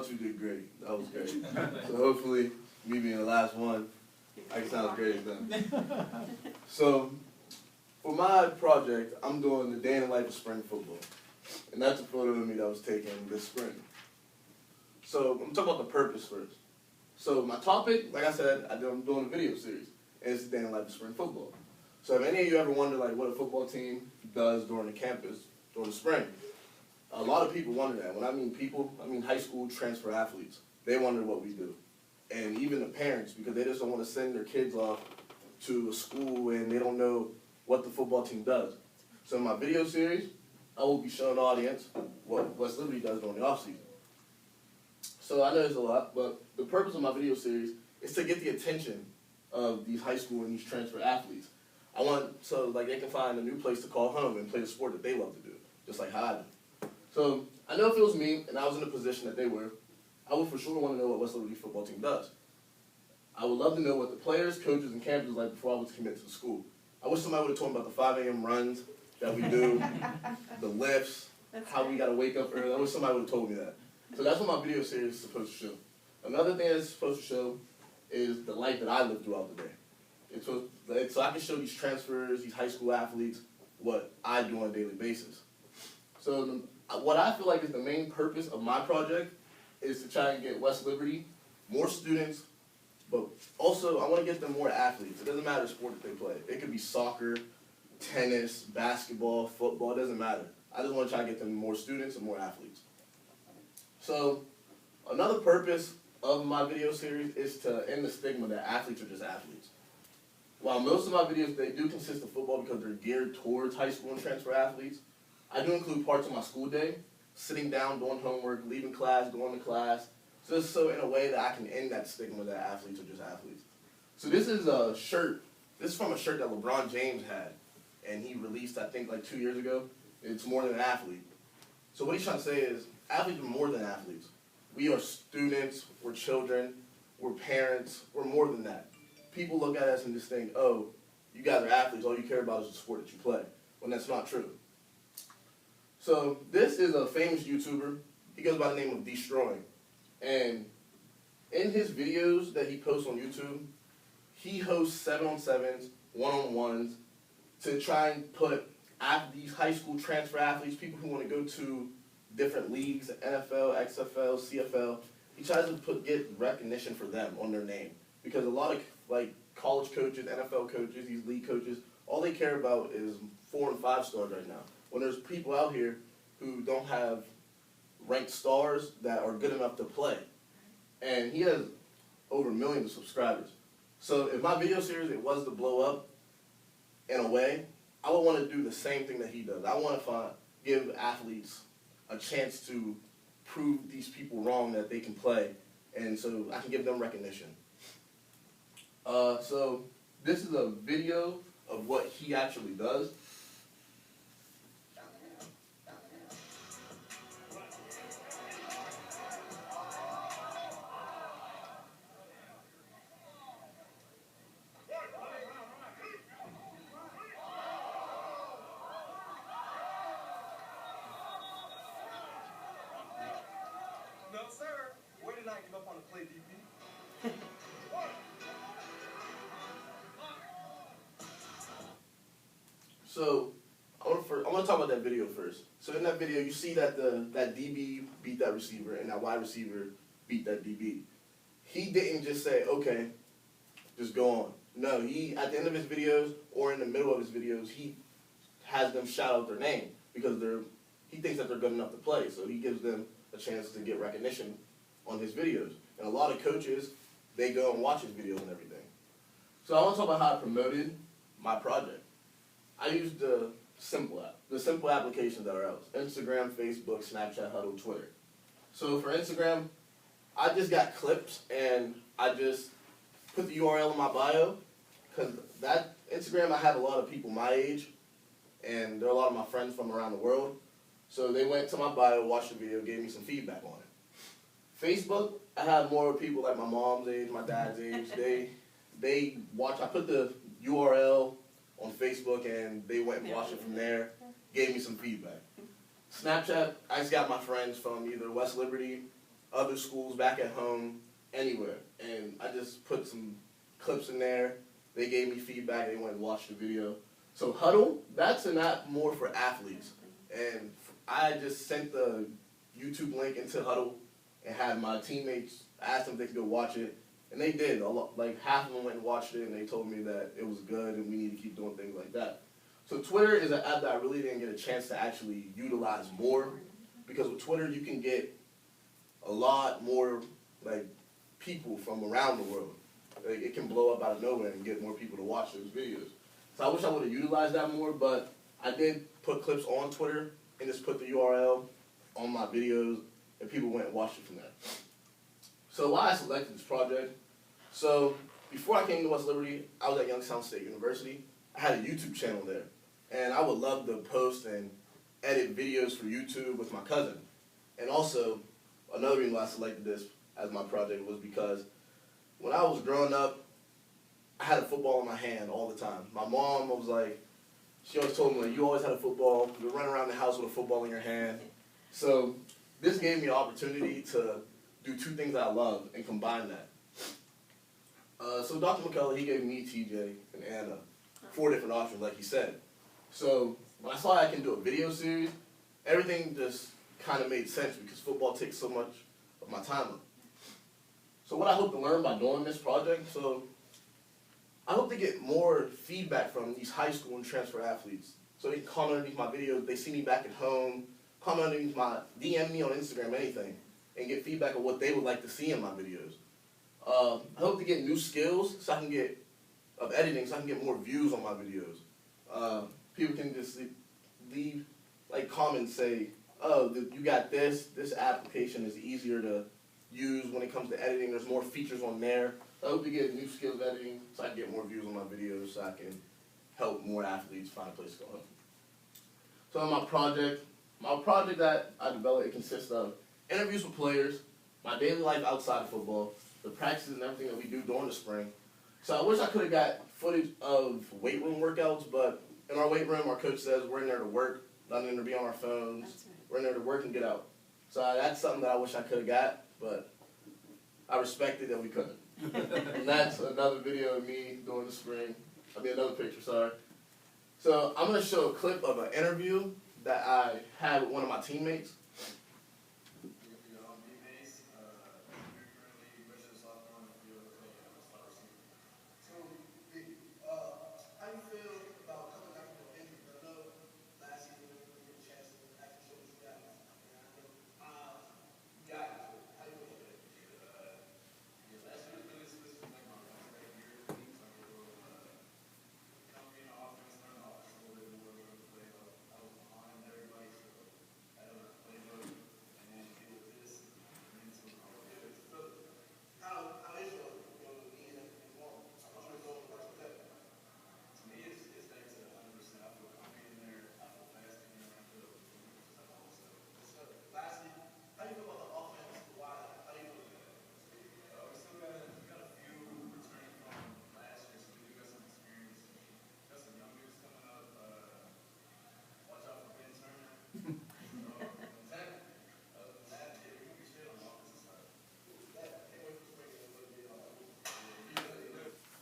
y'all two did great. That was great. So hopefully, me being the last one, I can sound as great as them. So, for my project, I'm doing the day in the life of spring football. And that's a photo of me that was taken this spring. So, I'm talking about the purpose first. So, my topic, like I said, I'm doing a video series. And it's the day in the life of spring football. So, if any of you ever wonder like what a football team does during the campus, during the spring, a lot of people wonder that. When I mean people, I mean high school transfer athletes. They wonder what we do. And even the parents, because they just don't want to send their kids off to a school and they don't know what the football team does. So in my video series, I will be showing the audience what West Liberty does during the offseason. So I know it's a lot, but the purpose of my video series is to get the attention of these high school and these transfer athletes. I want so like they can find a new place to call home and play the sport that they love to do, just like how I do. So I know if it was me and I was in the position that they were, I would for sure want to know what West Liberty football team does. I would love to know what the players, coaches, and campers like before I was committed to the school. I wish somebody would have told me about the 5 a.m. runs that we do, the lifts, how we got to wake up early. I wish somebody would have told me that. So that's what my video series is supposed to show. Another thing it's supposed to show is the life that I live throughout the day. It's so I can show these transfers, these high school athletes, what I do on a daily basis. So what I feel like is the main purpose of my project is to try and get West Liberty more students, but also I want to get them more athletes. It doesn't matter the sport that they play. It could be soccer, tennis, basketball, football, it doesn't matter. I just want to try to get them more students and more athletes. So another purpose of my video series is to end the stigma that athletes are just athletes. While most of my videos, they do consist of football because they're geared towards high school and transfer athletes, I do include parts of my school day, sitting down, doing homework, leaving class, going to class, so in a way that I can end that stigma that athletes are just athletes. So this is a shirt. This is from a shirt that LeBron James had, and he released, I think, like 2 years ago. It's more than an athlete. So what he's trying to say is, athletes are more than athletes. We are students, we're children, we're parents, we're more than that. People look at us and just think, oh, you guys are athletes, all you care about is the sport that you play, when that's not true. So this is a famous YouTuber. He goes by the name of Destroying. And in his videos that he posts on YouTube, he hosts 7-on-7s, 1-on-1s, to try and put these high school transfer athletes, people who want to go to different leagues, NFL, XFL, CFL, he tries to get recognition for them on their name. Because a lot of like college coaches, NFL coaches, these league coaches, all they care about is 4 and 5 stars right now. When there's people out here who don't have ranked stars that are good enough to play. And he has over millions of subscribers. So if my video series, it was to blow up in a way, I would want to do the same thing that he does. I want to give athletes a chance to prove these people wrong that they can play, and so I can give them recognition. So this is a video of what he actually does. No, sir. Where did I give up on the play, DP? So I want to talk about that video first. So in that video, you see that that DB beat that receiver and that wide receiver beat that DB. He didn't just say, okay, just go on. No, he, at the end of his videos or in the middle of his videos, he has them shout out their name because he thinks that they're good enough to play. So he gives them a chance to get recognition on his videos. And a lot of coaches, they go and watch his videos and everything. So I want to talk about how I promoted my project. I used the simple applications that are out. Instagram, Facebook, Snapchat, Huddle, Twitter. So for Instagram, I just got clips and I just put the URL in my bio because that Instagram, I have a lot of people my age and there are a lot of my friends from around the world. So they went to my bio, watched the video, gave me some feedback on it. Facebook, I have more people like my mom's age, my dad's age. They watch, I put the URL on Facebook and they went and watched it from there, gave me some feedback. Snapchat, I just got my friends from either West Liberty, other schools, back at home, anywhere. And I just put some clips in there. They gave me feedback. They went and watched the video. So Huddle, that's an app more for athletes. And I just sent the YouTube link into Huddle and had my teammates ask them if they could go watch it. And they did. Like half of them went and watched it, and they told me that it was good and we need to keep doing things like that. So Twitter is an app that I really didn't get a chance to actually utilize more, because with Twitter you can get a lot more like people from around the world. Like, it can blow up out of nowhere and get more people to watch those videos. So I wish I would have utilized that more, but I did put clips on Twitter and just put the URL on my videos, and people went and watched it from there. So why I selected this project, so before I came to West Liberty, I was at Youngstown State University. I had a YouTube channel there, and I would love to post and edit videos for YouTube with my cousin. And also, another reason why I selected this as my project was because when I was growing up, I had a football in my hand all the time. My mom was like, she always told me, like, you always had a football, you would run around the house with a football in your hand. So this gave me an opportunity to do two things that I love and combine that. So Dr. McCullough, he gave me, TJ, and Anna 4 different options, like he said. So when I saw I can do a video series, everything just kind of made sense because football takes so much of my time up. So what I hope to learn by doing this project, so I hope to get more feedback from these high school and transfer athletes. So they can comment underneath my videos, they see me back at home, comment underneath my, DM me on Instagram, anything, and get feedback on what they would like to see in my videos. I hope to get new skills so I can get, of editing, so I can get more views on my videos. People can just leave, like, comments, say, oh, you got this application is easier to use when it comes to editing, there's more features on there. I hope to get new skills editing so I can get more views on my videos so I can help more athletes find a place to go home. So my project that I developed, it consists of interviews with players, my daily life outside of football, the practices and everything that we do during the spring. So I wish I could have got footage of weight room workouts, but in our weight room, our coach says we're in there to work, not in there to be on our phones. Right. We're in there to work and get out. So that's something that I wish I could have got, but I respected that we couldn't. And that's another video of me during the spring. Another picture, sorry. So I'm going to show a clip of an interview that I had with one of my teammates.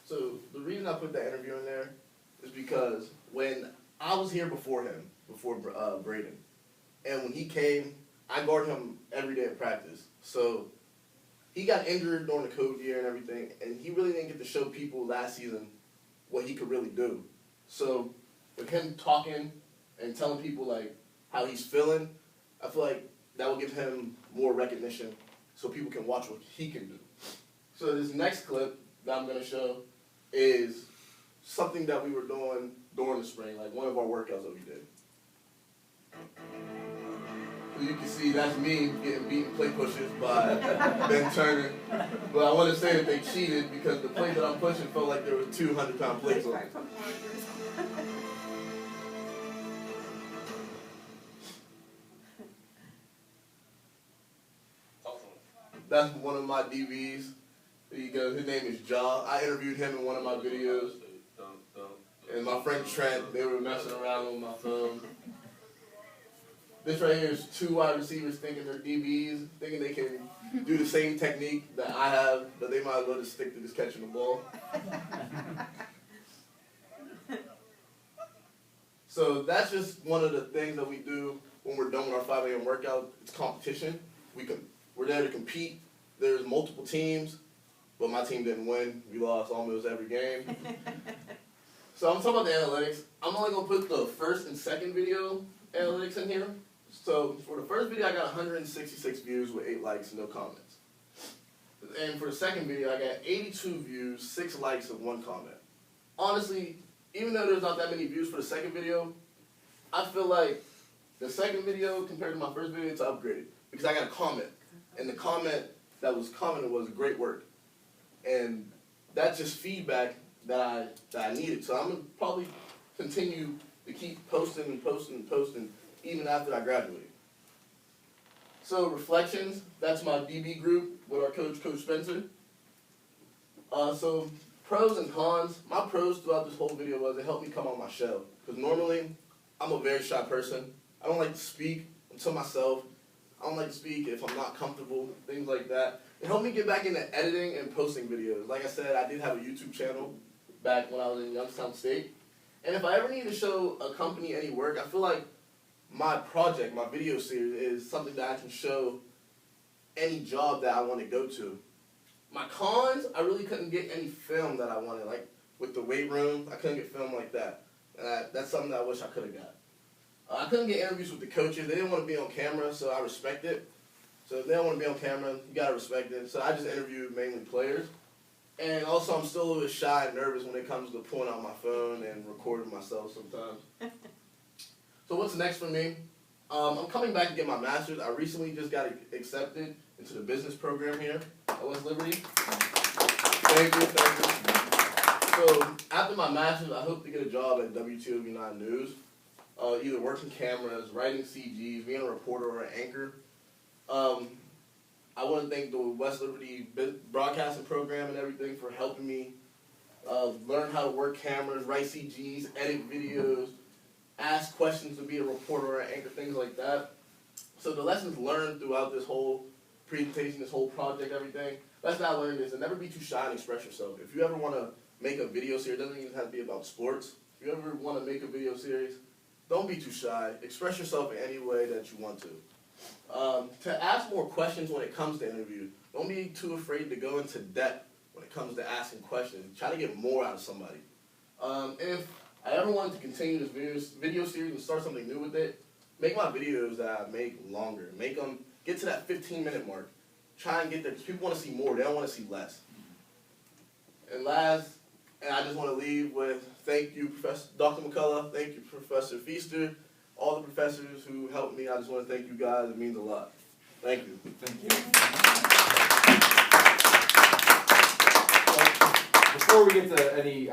So the reason I put that interview in there is because when I was here before him, before Braden, and when he came, I guarded him every day at practice. So he got injured during the COVID year and everything, and he really didn't get to show people last season what he could really do. So with him talking and telling people like how he's feeling, I feel like that will give him more recognition so people can watch what he can do. So this next clip that I'm going to show is something that we were doing during the spring, like one of our workouts that we did. So you can see that's me getting beaten plate pushes by Ben Turner. But I want to say that they cheated because the plate that I'm pushing felt like there were 200-pound plates on it. That's one of my DBs. There you go. His name is Ja. I interviewed him in one of my videos. And my friend Trent, they were messing around on my phone. This right here is 2 wide receivers thinking they're DBs, thinking they can do the same technique that I have, but they might as well just stick to just catching the ball. So that's just one of the things that we do when we're done with our 5 a.m. workout. It's competition. We're there to compete. There's multiple teams, but my team didn't win. We lost almost every game. So I'm talking about the analytics. I'm only going to put the first and second video analytics in here. So for the first video, I got 166 views with 8 likes and no comments. And for the second video, I got 82 views, 6 likes, and 1 comment. Honestly, even though there's not that many views for the second video, I feel like the second video compared to my first video, it's upgraded. Because I got a comment. And the comment that was commented was great work. And that's just feedback that I needed. So I'm going to probably continue to keep posting and posting and posting even after I graduate. So reflections, that's my DB group with our coach, Coach Spencer. So pros and cons. My pros throughout this whole video was it helped me come out my shell. Because normally, I'm a very shy person. I don't like to speak to myself. I don't like to speak if I'm not comfortable, things like that. It helped me get back into editing and posting videos. Like I said, I did have a YouTube channel back when I was in Youngstown State. And if I ever need to show a company any work, I feel like my project, my video series, is something that I can show any job that I want to go to. My cons, I really couldn't get any film that I wanted. Like with the weight room, I couldn't get film like that. And that's something that I wish I could have got. I couldn't get interviews with the coaches. They didn't want to be on camera, so I respect it. So if they don't want to be on camera, you got to respect it. So I just interviewed mainly players. And also, I'm still a little bit shy and nervous when it comes to pulling out my phone and recording myself sometimes. So what's next for me? I'm coming back to get my master's. I recently just got accepted into the business program here at West Liberty. Thank you. So after my master's, I hope to get a job at WLU News. Either working cameras, writing CGs, being a reporter or an anchor. I want to thank the West Liberty broadcasting program and everything for helping me learn how to work cameras, write CGs, edit videos, ask questions to be a reporter or an anchor, things like that. So the lessons learned throughout this whole presentation, this whole project, everything, lesson I learned is to never be too shy and express yourself. If you ever want to make a video series, it doesn't even have to be about sports. If you ever want to make a video series, don't be too shy. Express yourself in any way that you want to. To ask more questions when it comes to interviews. Don't be too afraid to go into depth when it comes to asking questions. Try to get more out of somebody. If I ever wanted to continue this video series and start something new with it, make my videos that I make longer. Make them get to that 15-minute mark. Try and get there. People want to see more. They don't want to see less. And last, and I just want to leave with thank you, Dr. McCullough. Thank you, Professor Feaster. All the professors who helped me, I just want to thank you guys. It means a lot. Thank you. Thank you. Before we get to any